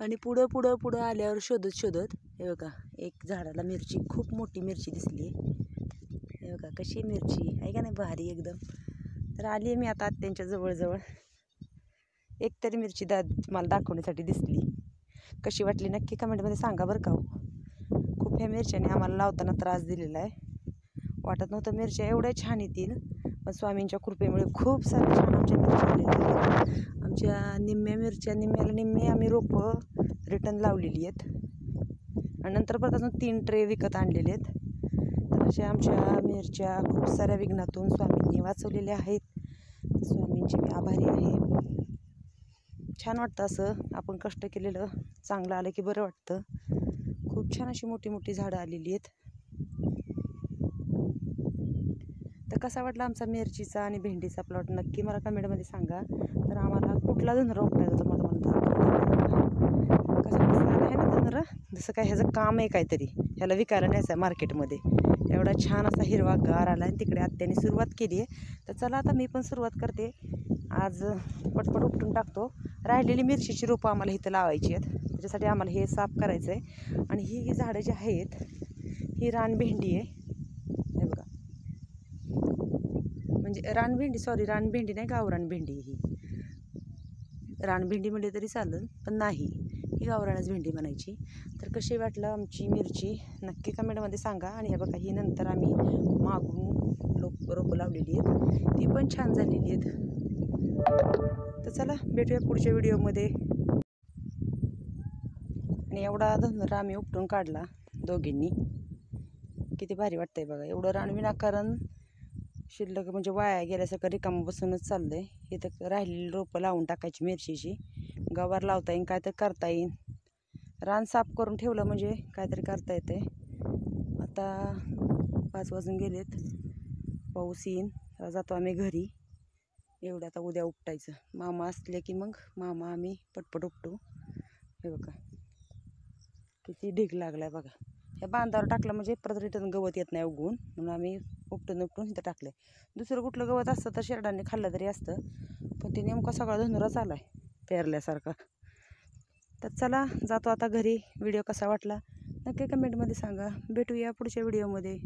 आणि पुढं पुढं पुढं आल्यावर शोधत शोधत हे बघा एक झाडाला मिरची, खूप मोठी मिरची दिसली. हे बघा कशी मिरची आहे का नाही, भारी एकदम. तर आली आहे मी आता आत्यांच्या जवळजवळ. एक तरी मिरची मला दाखवण्यासाठी दिसली. कशी वाटली नक्की कमेंटमध्ये सांगा बरं का हो. खूप ह्या मिरच्याने आम्हाला लावताना त्रास दिलेला आहे. वाटत नव्हतं मिरच्या एवढ्या छान येतील, पण स्वामींच्या कृपेमुळे खूप साऱ्या छान आमच्या मिरच्या आलेल्या आहेत. आमच्या निम्म्या मिरच्या, निम्म्याला निम्मे आम्ही रोपं रिटर्न लावलेली आहेत आणि नंतर परत अजून 3 ट्रे विकत आणलेले आहेत. तर अशा आमच्या मिरच्या खूप साऱ्या विघ्नातून स्वामींनी वाचवलेल्या आहेत. स्वामींची मी आभारी आहे. छान वाटतं असं आपण कष्ट केलेलं चांगलं आलं की बरं वाटतं. खूप छान अशी मोठी मोठी झाडं आलेली आहेत. तर कसा वाटला आमचा मिरचीचा आणि भेंडीचा प्लॉट नक्की मला कमेंटमध्ये सांगा. तर आम्हाला कुठला धनरा उपटायचा तुम्हाला कसं आहे ना धनरा, जसं काय ह्याचं काम आहे काहीतरी, ह्याला विकायला न्यायचं आहे मार्केटमध्ये. एवढा छान असा हिरवा गार आला आणि तिकडे आत्याने सुरुवात केली आहे. तर चला आता मी पण सुरुवात करते. आज पटपट उपटून टाकतो. राहिलेली मिरचीची रोपं आम्हाला इथं लावायची आहेत, त्याच्यासाठी आम्हाला हे साफ करायचं आहे. आणि ही झाडं जी आहेत ही रानभेंडी आहे. हे बघा, म्हणजे रानभेंडी नाही, गावरान भेंडी. ही रानभेंडी म्हणली तरी चालेल, पण नाही, ही गावरानच भेंडी म्हणायची. तर कशी वाटलं आमची मिरची नक्की कमेंटमध्ये सांगा. आणि हे बघा, ही नंतर आम्ही मागून रोपं लावलेली आहेत, ती पण छान झालेली आहेत. तर चला भेटूया पुढच्या व्हिडिओमध्ये. आणि एवढा धनरा आम्ही उपटून काढला दोघींनी. किती भारी वाटतंय बघा. एवढं रान विनाकारण शिल्लक म्हणजे वाया गेल्यासारखं रिकामं बसूनच चाललं आहे. इथं राहिलेली रोपं लावून टाकायची मिरचीची. गवार लावता येईन, काय तर करता येईन. रान साफ करून ठेवलं म्हणजे काहीतरी करता येते. आता 5 वाजून गेलेत, पाऊस येईन. जातो आम्ही घरी. एवढं आता उद्या उपटायचं. मामा असले की मग मामा आम्ही पटपट उपटू. हे बघा किती ढीग लागलाय बघा. ह्या बांधावर टाकलं म्हणजे परत रिटर्न गवत येत नाही उगवून, म्हणून आम्ही उपटून इथं टाकलं. दुसरं कुठलं गवत असतं तर शेरडांनी खाल्लं तरी असतं, पण ते नेमका सगळा धनुराच आला आहे पेरल्यासारखा. तर चला जातो आता घरी. व्हिडिओ कसा वाटला नक्की कमेंटमध्ये सांगा. भेटूया पुढच्या व्हिडिओमध्ये.